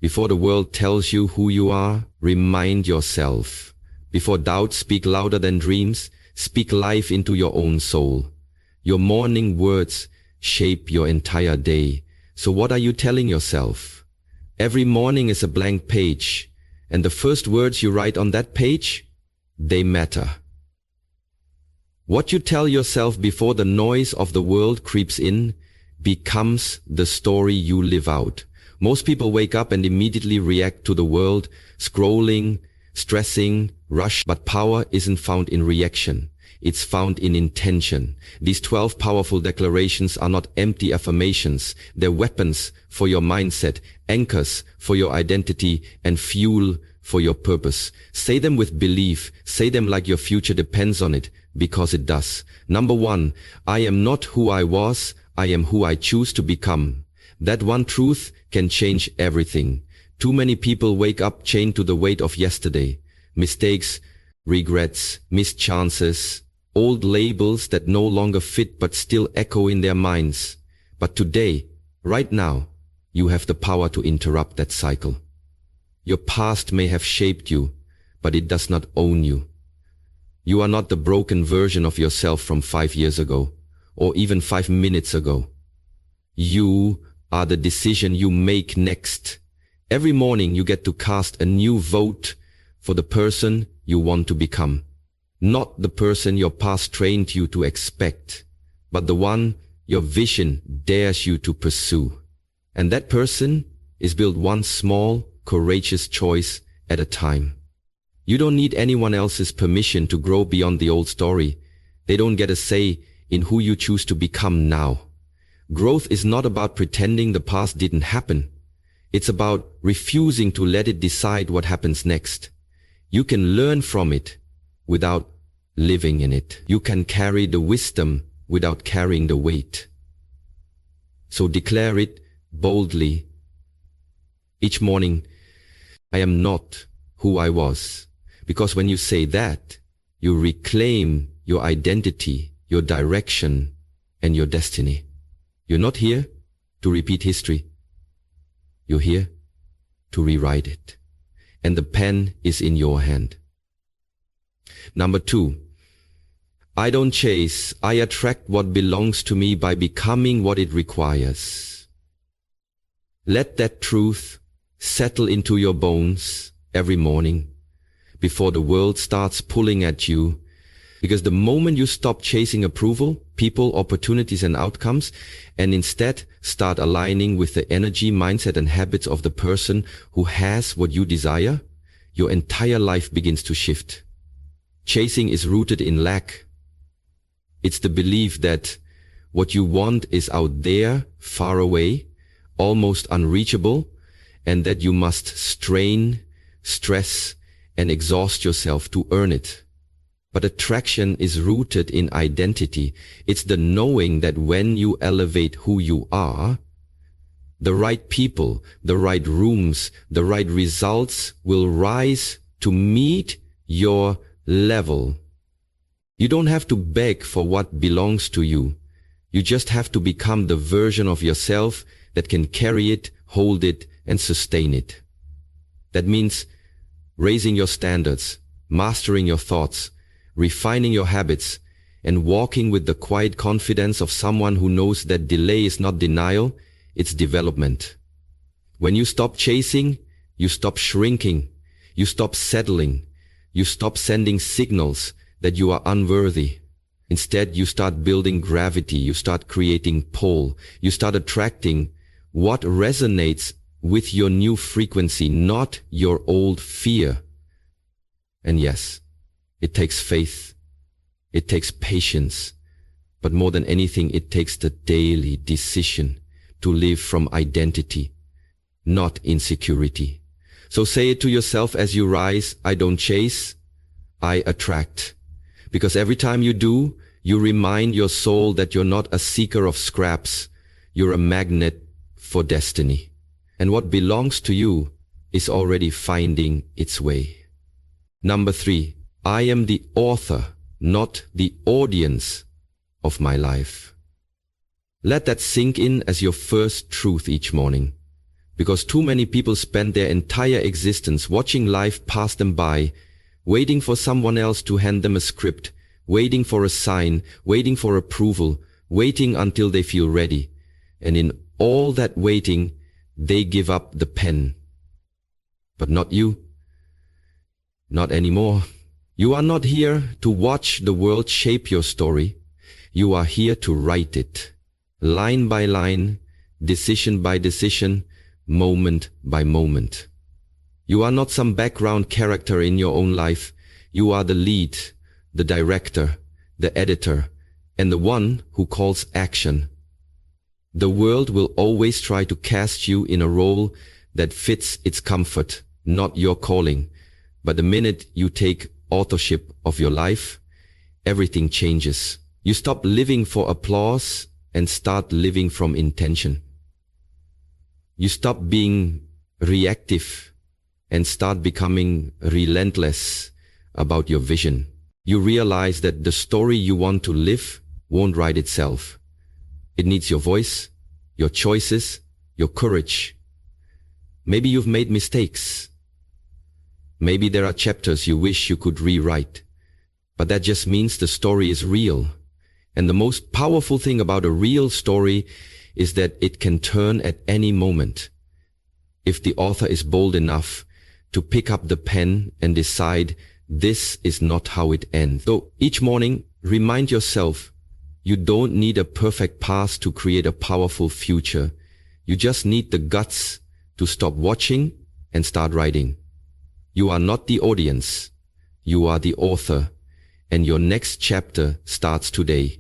Before the world tells you who you are, remind yourself. Before doubts speak louder than dreams, speak life into your own soul. Your morning words shape your entire day. So what are you telling yourself? Every morning is a blank page, and the first words you write on that page, they matter. What you tell yourself before the noise of the world creeps in becomes the story you live out. Most people wake up and immediately react to the world, scrolling, stressing, rush, but power isn't found in reaction. It's found in intention. These 12 powerful declarations are not empty affirmations. They're weapons for your mindset, anchors for your identity, and fuel for your purpose. Say them with belief. Say them like your future depends on it, because it does. Number 1, I am not who I was. I am who I choose to become. That one truth can change everything. Too many people wake up chained to the weight of yesterday. Mistakes, regrets, missed chances, old labels that no longer fit but still echo in their minds. But today, right now, you have the power to interrupt that cycle. Your past may have shaped you, but it does not own you. You are not the broken version of yourself from 5 years ago, or even 5 minutes ago. You are the decision you make next. Every morning you get to cast a new vote for the person you want to become. Not the person your past trained you to expect, but the one your vision dares you to pursue. And that person is built one small, courageous choice at a time. You don't need anyone else's permission to grow beyond the old story. They don't get a say in who you choose to become now. Growth is not about pretending the past didn't happen. It's about refusing to let it decide what happens next. You can learn from it without living in it. You can carry the wisdom without carrying the weight. So declare it boldly. Each morning, I am not who I was. Because when you say that, you reclaim your identity, your direction, and your destiny. You're not here to repeat history. You're here to rewrite it. And the pen is in your hand. Number 2, I don't chase, I attract what belongs to me by becoming what it requires. Let that truth settle into your bones every morning before the world starts pulling at you. Because the moment you stop chasing approval, people, opportunities, and outcomes, and instead start aligning with the energy, mindset, and habits of the person who has what you desire, your entire life begins to shift. Chasing is rooted in lack. It's the belief that what you want is out there, far away, almost unreachable, and that you must strain, stress, and exhaust yourself to earn it. But attraction is rooted in identity. It's the knowing that when you elevate who you are, the right people, the right rooms, the right results will rise to meet your level. You don't have to beg for what belongs to you. You just have to become the version of yourself that can carry it, hold it, and sustain it. That means raising your standards, mastering your thoughts, refining your habits, and walking with the quiet confidence of someone who knows that delay is not denial, it's development. When you stop chasing, you stop shrinking, you stop settling, you stop sending signals that you are unworthy. Instead, you start building gravity, you start creating pull, you start attracting what resonates with your new frequency, not your old fear. And yes, it takes faith, it takes patience, but more than anything, it takes the daily decision to live from identity, not insecurity. So say it to yourself as you rise, I don't chase, I attract. Because every time you do, you remind your soul that you're not a seeker of scraps, you're a magnet for destiny. And what belongs to you is already finding its way. Number 3, I am the author, not the audience of my life. Let that sink in as your first truth each morning. Because too many people spend their entire existence watching life pass them by, waiting for someone else to hand them a script, waiting for a sign, waiting for approval, waiting until they feel ready. And in all that waiting, they give up the pen. But not you. Not anymore. You are not here to watch the world shape your story. You are here to write it. Line by line, decision by decision, moment by moment. You are not some background character in your own life. You are the lead, the director, the editor, and the one who calls action. The world will always try to cast you in a role that fits its comfort, not your calling. But the minute you take authorship of your life, everything changes. You stop living for applause and start living from intention. You stop being reactive and start becoming relentless about your vision. You realize that the story you want to live won't write itself. It needs your voice, your choices, your courage. Maybe you've made mistakes. Maybe there are chapters you wish you could rewrite. But that just means the story is real. And the most powerful thing about a real story is that it can turn at any moment. If the author is bold enough to pick up the pen and decide this is not how it ends. So each morning, remind yourself, you don't need a perfect past to create a powerful future. You just need the guts to stop watching and start writing. You are not the audience. You are the author. And your next chapter starts today.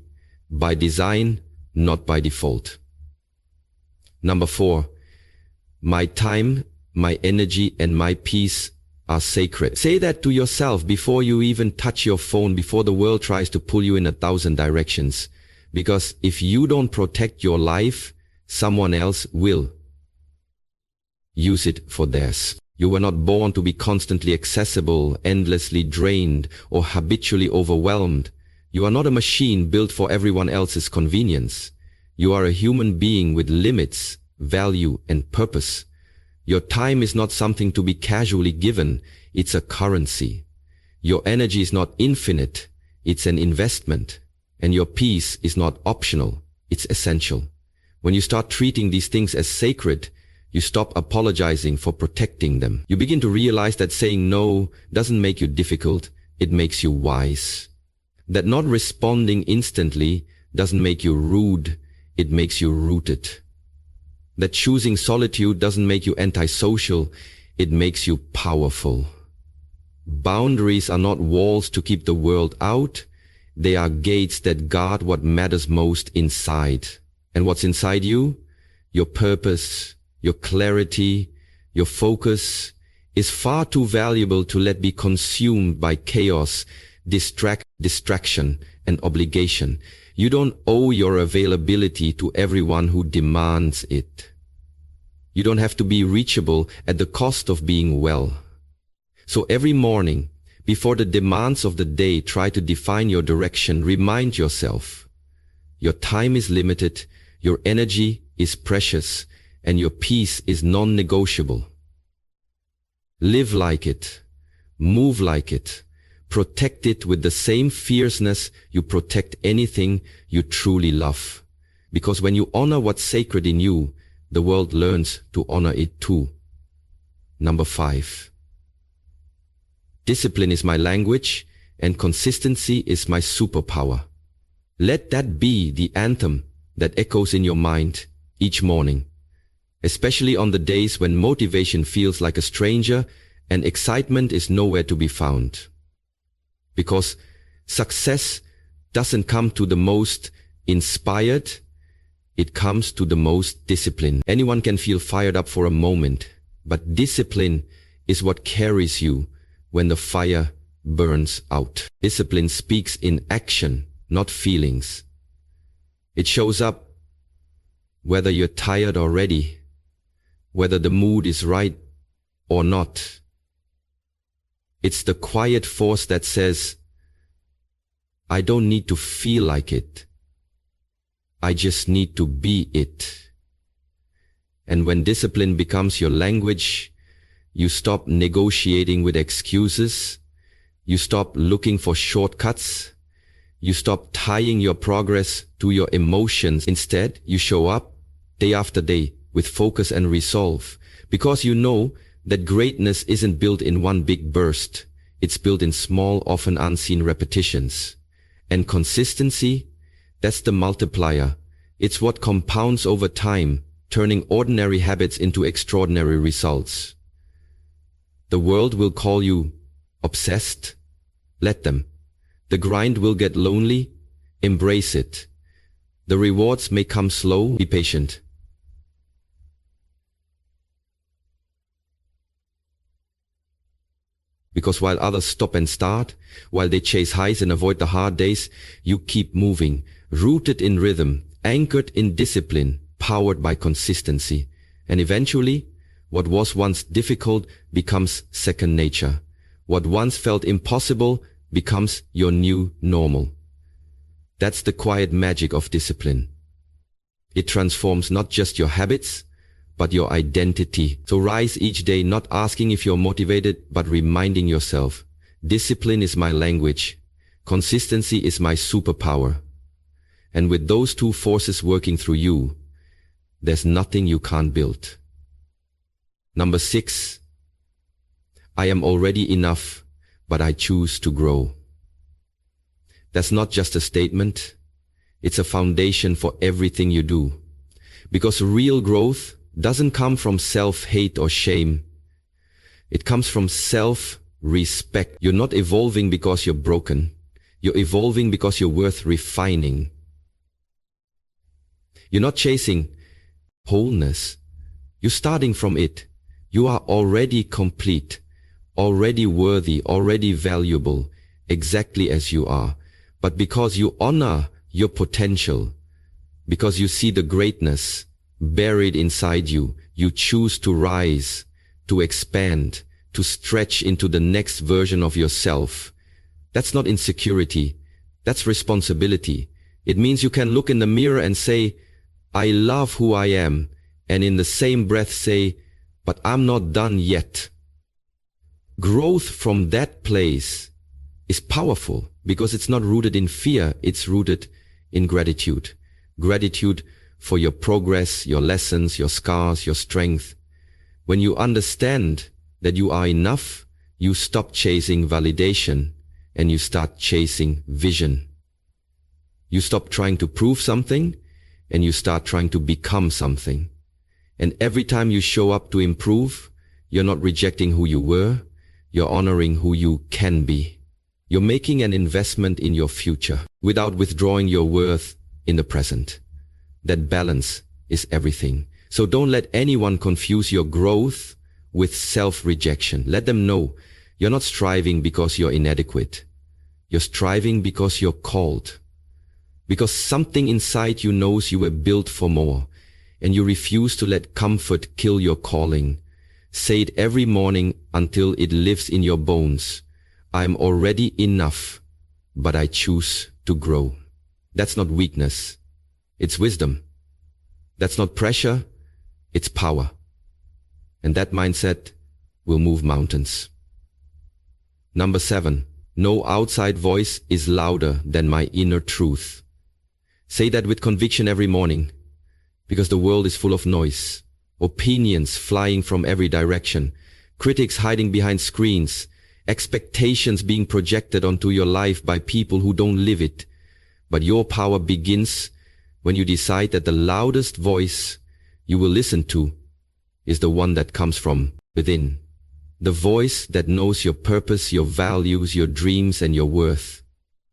By design, not by default. Number 4, my time, my energy, and my peace are sacred. Say that to yourself before you even touch your phone, before the world tries to pull you in 1,000 directions. Because if you don't protect your life, someone else will use it for theirs. You were not born to be constantly accessible, endlessly drained, or habitually overwhelmed. You are not a machine built for everyone else's convenience. You are a human being with limits, value, and purpose. Your time is not something to be casually given. It's a currency. Your energy is not infinite. It's an investment. And your peace is not optional. It's essential. When you start treating these things as sacred, you stop apologizing for protecting them. You begin to realize that saying no doesn't make you difficult. It makes you wise. That not responding instantly doesn't make you rude. It makes you rooted. That choosing solitude doesn't make you antisocial. It makes you powerful. Boundaries are not walls to keep the world out. They are gates that guard what matters most inside. And what's inside you? Your purpose, your clarity, your focus is far too valuable to let be consumed by chaos, distraction, and obligation. You don't owe your availability to everyone who demands it. You don't have to be reachable at the cost of being well. So every morning, before the demands of the day try to define your direction, remind yourself, your time is limited, your energy is precious, and your peace is non-negotiable. Live like it. Move like it. Protect it with the same fierceness you protect anything you truly love. Because when you honor what's sacred in you, the world learns to honor it too. Number 5. Discipline is my language, and consistency is my superpower. Let that be the anthem that echoes in your mind each morning, especially on the days when motivation feels like a stranger and excitement is nowhere to be found. Because success doesn't come to the most inspired, it comes to the most disciplined. Anyone can feel fired up for a moment, but discipline is what carries you when the fire burns out. Discipline speaks in action, not feelings. It shows up whether you're tired or ready, whether the mood is right or not. It's the quiet force that says, I don't need to feel like it. I just need to be it. And when discipline becomes your language, you stop negotiating with excuses, you stop looking for shortcuts, you stop tying your progress to your emotions. Instead, you show up day after day with focus and resolve, because you know that greatness isn't built in one big burst. It's built in small, often unseen repetitions. And consistency, that's the multiplier. It's what compounds over time, turning ordinary habits into extraordinary results. The world will call you obsessed. Let them. The grind will get lonely. Embrace it. The rewards may come slow. Be patient. Because while others stop and start, while they chase highs and avoid the hard days, you keep moving, rooted in rhythm, anchored in discipline, powered by consistency. And eventually, what was once difficult becomes second nature. What once felt impossible becomes your new normal. That's the quiet magic of discipline. It transforms not just your habits, but your identity. So rise each day not asking if you're motivated, but reminding yourself, discipline is my language, consistency is my superpower. And with those two forces working through you, there's nothing you can't build. Number 6, I am already enough, but I choose to grow. That's not just a statement, it's a foundation for everything you do. Because real growth doesn't come from self-hate or shame. It comes from self-respect. You're not evolving because you're broken. You're evolving because you're worth refining. You're not chasing wholeness. You're starting from it. You are already complete, already worthy, already valuable, exactly as you are. But because you honor your potential, because you see the greatness buried inside you, you choose to rise, to expand, to stretch into the next version of yourself. That's not insecurity. That's responsibility. It means you can look in the mirror and say, I love who I am, and in the same breath say, but I'm not done yet. Growth from that place is powerful because it's not rooted in fear, it's rooted in gratitude. Gratitude for your progress, your lessons, your scars, your strength. When you understand that you are enough, you stop chasing validation and you start chasing vision. You stop trying to prove something and you start trying to become something. And every time you show up to improve, you're not rejecting who you were, you're honoring who you can be. You're making an investment in your future without withdrawing your worth in the present. That balance is everything. So don't let anyone confuse your growth with self-rejection. Let them know you're not striving because you're inadequate. You're striving because you're called. Because something inside you knows you were built for more, and you refuse to let comfort kill your calling. Say it every morning until it lives in your bones. I'm already enough, but I choose to grow. That's not weakness. It's wisdom. That's not pressure. It's power. And that mindset will move mountains. Number 7, no outside voice is louder than my inner truth. Say that with conviction every morning, because the world is full of noise, opinions flying from every direction, critics hiding behind screens, expectations being projected onto your life by people who don't live it. But your power begins when you decide that the loudest voice you will listen to is the one that comes from within. The voice that knows your purpose, your values, your dreams, and your worth.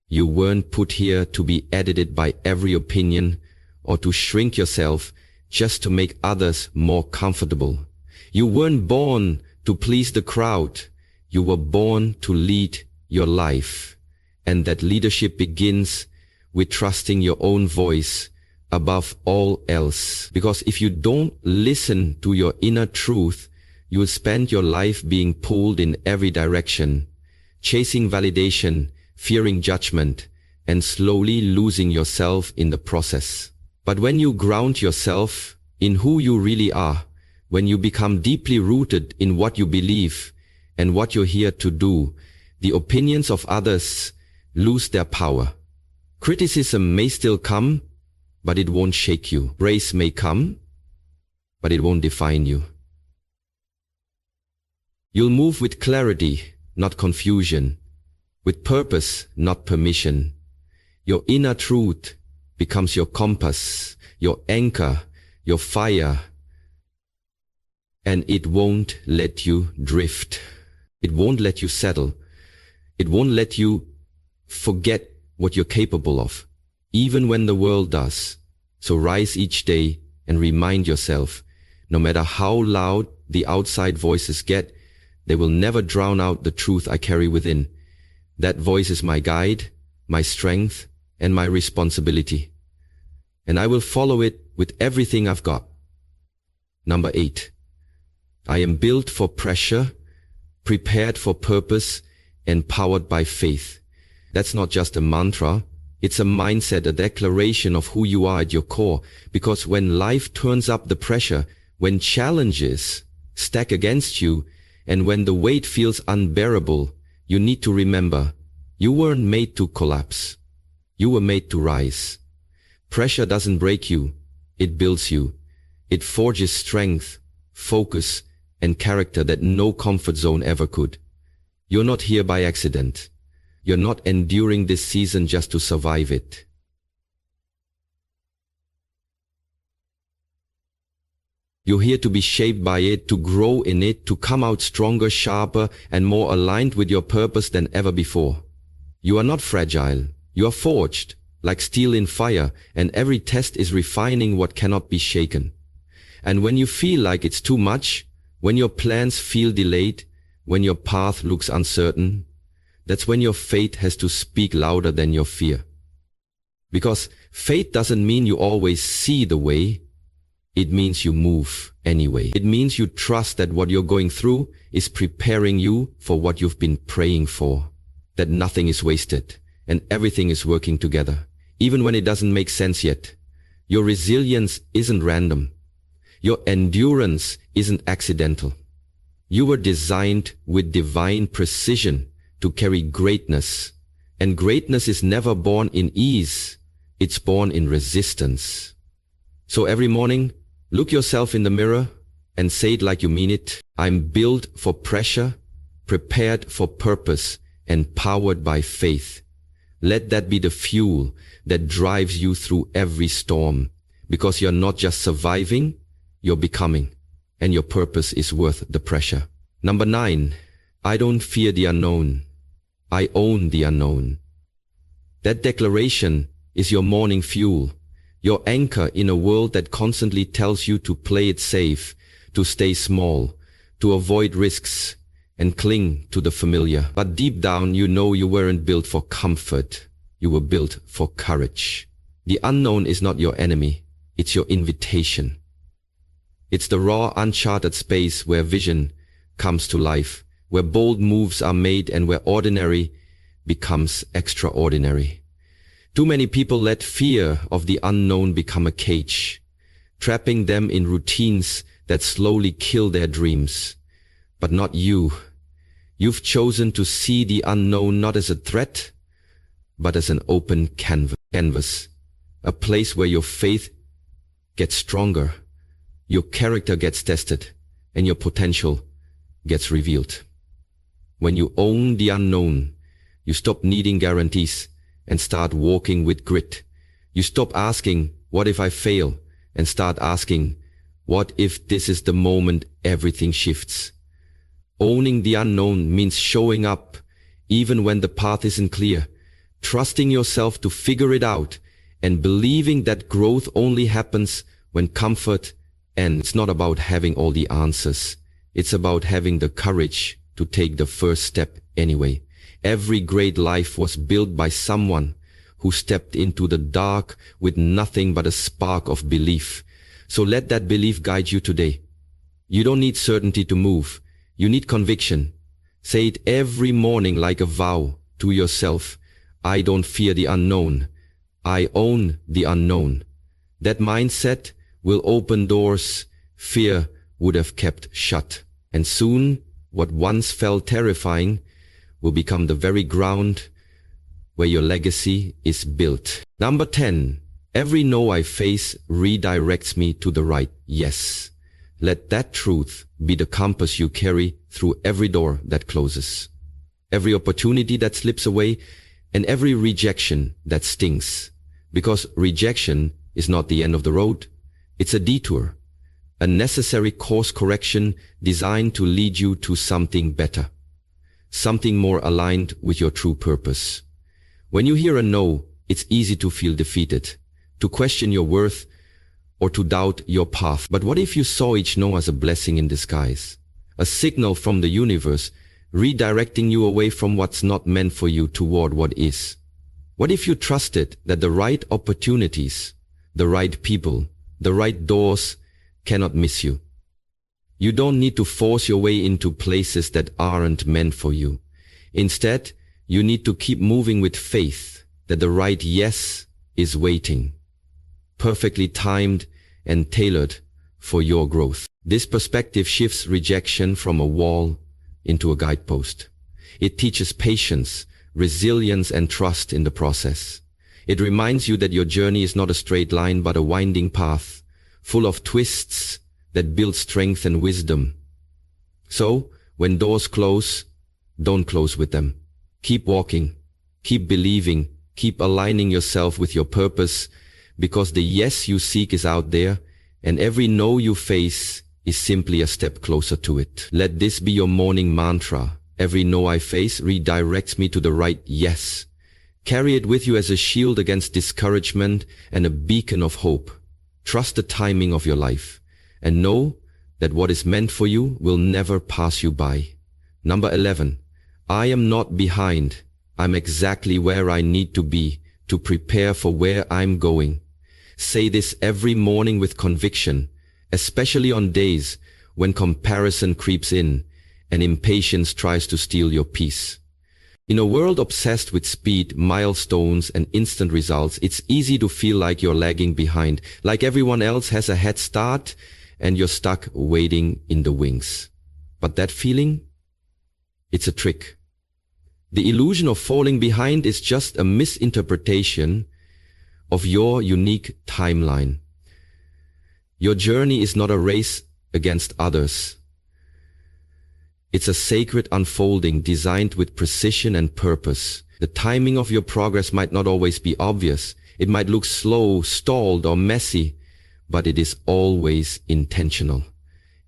You weren't put here to be edited by every opinion or to shrink yourself just to make others more comfortable. You weren't born to please the crowd. You were born to lead your life. And that leadership begins with trusting your own voice above all else. Because if you don't listen to your inner truth, you will spend your life being pulled in every direction, chasing validation, fearing judgment, and slowly losing yourself in the process. But when you ground yourself in who you really are, when you become deeply rooted in what you believe and what you're here to do, the opinions of others lose their power. Criticism may still come, but it won't shake you. Praise may come, but it won't define you. You'll move with clarity, not confusion, with purpose, not permission. Your inner truth becomes your compass, your anchor, your fire, and it won't let you drift. It won't let you settle. It won't let you forget what you're capable of, even when the world does. So rise each day and remind yourself, no matter how loud the outside voices get, they will never drown out the truth I carry within. That voice is my guide, my strength, and my responsibility. And I will follow it with everything I've got. Number 8. I am built for pressure, prepared for purpose, and powered by faith. That's not just a mantra. It's a mindset, a declaration of who you are at your core. Because when life turns up the pressure, when challenges stack against you, and when the weight feels unbearable, you need to remember, you weren't made to collapse. You were made to rise. Pressure doesn't break you. It builds you. It forges strength, focus, and character that no comfort zone ever could. You're not here by accident. You're not enduring this season just to survive it. You're here to be shaped by it, to grow in it, to come out stronger, sharper, and more aligned with your purpose than ever before. You are not fragile. You are forged, like steel in fire, and every test is refining what cannot be shaken. And when you feel like it's too much, when your plans feel delayed, when your path looks uncertain, that's when your faith has to speak louder than your fear. Because faith doesn't mean you always see the way. It means you move anyway. It means you trust that what you're going through is preparing you for what you've been praying for. That nothing is wasted and everything is working together, even when it doesn't make sense yet. Your resilience isn't random. Your endurance isn't accidental. You were designed with divine precision to carry greatness. And greatness is never born in ease. It's born in resistance. So every morning, look yourself in the mirror and say it like you mean it. I'm built for pressure, prepared for purpose, and powered by faith. Let that be the fuel that drives you through every storm. Because you're not just surviving, you're becoming. And your purpose is worth the pressure. Number 9, I don't fear the unknown. I own the unknown. That declaration is your morning fuel, your anchor in a world that constantly tells you to play it safe, to stay small, to avoid risks, and cling to the familiar. But deep down, you know you weren't built for comfort. You were built for courage. The unknown is not your enemy. It's your invitation. It's the raw, uncharted space where vision comes to life, where bold moves are made and where ordinary becomes extraordinary. Too many people let fear of the unknown become a cage, trapping them in routines that slowly kill their dreams. But not you. You've chosen to see the unknown not as a threat, but as an open canvas, a place where your faith gets stronger, your character gets tested, and your potential gets revealed. When you own the unknown, you stop needing guarantees and start walking with grit. You stop asking, what if I fail? And start asking, what if this is the moment everything shifts? Owning the unknown means showing up even when the path isn't clear, trusting yourself to figure it out, and believing that growth only happens when comfort ends. It's not about having all the answers. It's about having the courage to take the first step anyway. Every great life was built by someone who stepped into the dark with nothing but a spark of belief. So let that belief guide you today. You don't need certainty to move. You need conviction. Say it every morning like a vow to yourself. I don't fear the unknown. I own the unknown. That mindset will open doors fear would have kept shut. And soon, what once felt terrifying will become the very ground where your legacy is built. Number 10. Every no I face redirects me to the right yes. Let that truth be the compass you carry through every door that closes, every opportunity that slips away, and every rejection that stings. Because rejection is not the end of the road. It's a detour, a necessary course correction designed to lead you to something better, something more aligned with your true purpose. When you hear a no, it's easy to feel defeated, to question your worth, or to doubt your path. But what if you saw each no as a blessing in disguise? A signal from the universe redirecting you away from what's not meant for you toward what is. What if you trusted that the right opportunities, the right people, the right doors cannot miss you? You don't need to force your way into places that aren't meant for you. Instead, you need to keep moving with faith that the right yes is waiting, perfectly timed and tailored for your growth. This perspective shifts rejection from a wall into a guidepost. It teaches patience, resilience, and trust in the process. It reminds you that your journey is not a straight line but a winding path, full of twists that build strength and wisdom. So, when doors close, don't close with them. Keep walking, keep believing, keep aligning yourself with your purpose, because the yes you seek is out there, and every no you face is simply a step closer to it. Let this be your morning mantra. Every no I face redirects me to the right yes. Carry it with you as a shield against discouragement and a beacon of hope. Trust the timing of your life, and know that what is meant for you will never pass you by. Number 11. I am not behind. I'm exactly where I need to be to prepare for where I'm going. Say this every morning with conviction, especially on days when comparison creeps in and impatience tries to steal your peace. In a world obsessed with speed, milestones, and instant results, it's easy to feel like you're lagging behind, like everyone else has a head start and you're stuck waiting in the wings. But that feeling? It's a trick. The illusion of falling behind is just a misinterpretation of your unique timeline. Your journey is not a race against others. It's a sacred unfolding designed with precision and purpose. The timing of your progress might not always be obvious. It might look slow, stalled, or messy, but it is always intentional.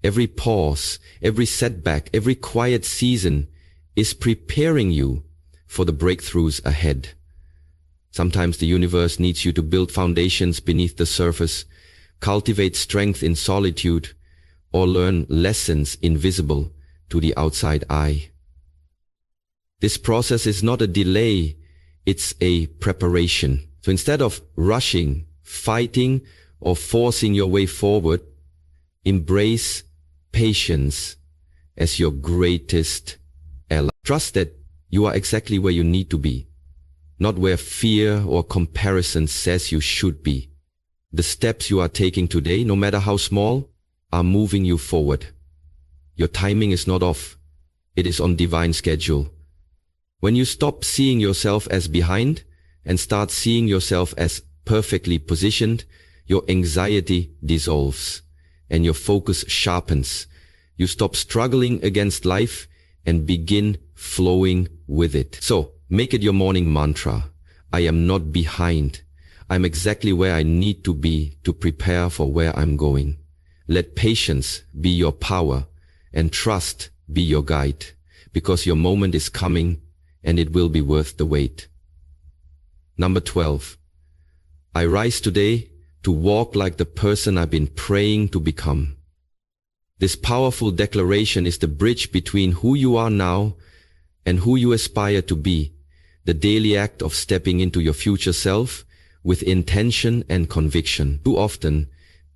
Every pause, every setback, every quiet season is preparing you for the breakthroughs ahead. Sometimes the universe needs you to build foundations beneath the surface, cultivate strength in solitude, or learn lessons invisible to the outside eye. This process is not a delay, it's a preparation. So instead of rushing, fighting, or forcing your way forward, embrace patience as your greatest ally. Trust that you are exactly where you need to be, not where fear or comparison says you should be. The steps you are taking today, no matter how small, are moving you forward. Your timing is not off. It is on divine schedule. When you stop seeing yourself as behind and start seeing yourself as perfectly positioned, your anxiety dissolves and your focus sharpens. You stop struggling against life and begin flowing with it. So, make it your morning mantra. I am not behind. I'm exactly where I need to be to prepare for where I'm going. Let patience be your power and trust be your guide, because your moment is coming and it will be worth the wait. Number 12. I rise today to walk like the person I've been praying to become. This powerful declaration is the bridge between who you are now and who you aspire to be, the daily act of stepping into your future self with intention and conviction. Too often,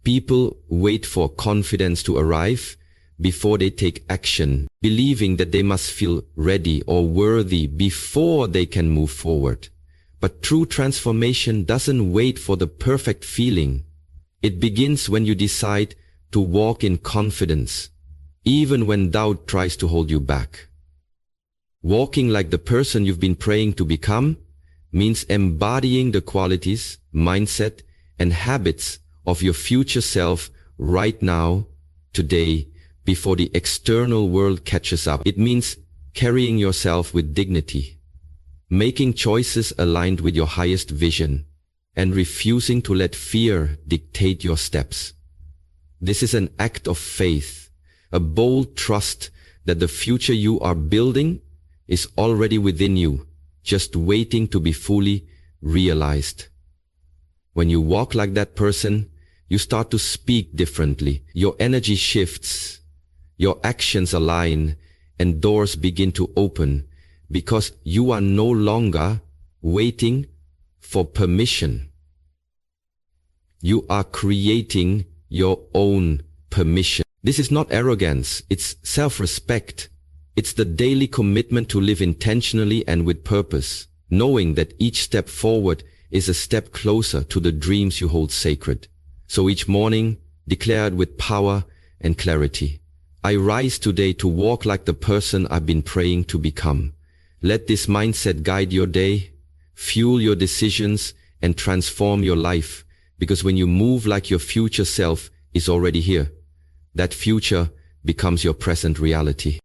people wait for confidence to arrive before they take action, believing that they must feel ready or worthy before they can move forward. But true transformation doesn't wait for the perfect feeling. It begins when you decide to walk in confidence, even when doubt tries to hold you back. Walking like the person you've been praying to become means embodying the qualities, mindset, and habits of your future self right now, today, before the external world catches up. It means carrying yourself with dignity, making choices aligned with your highest vision, and refusing to let fear dictate your steps. This is an act of faith, a bold trust that the future you are building is already within you, just waiting to be fully realized. When you walk like that person, you start to speak differently. Your energy shifts, your actions align, and doors begin to open because you are no longer waiting for permission. You are creating your own permission. This is not arrogance, it's self-respect. It's the daily commitment to live intentionally and with purpose, knowing that each step forward is a step closer to the dreams you hold sacred. So each morning, declare it with power and clarity. I rise today to walk like the person I've been praying to become. Let this mindset guide your day, fuel your decisions, and transform your life. Because when you move like your future self is already here, that future becomes your present reality.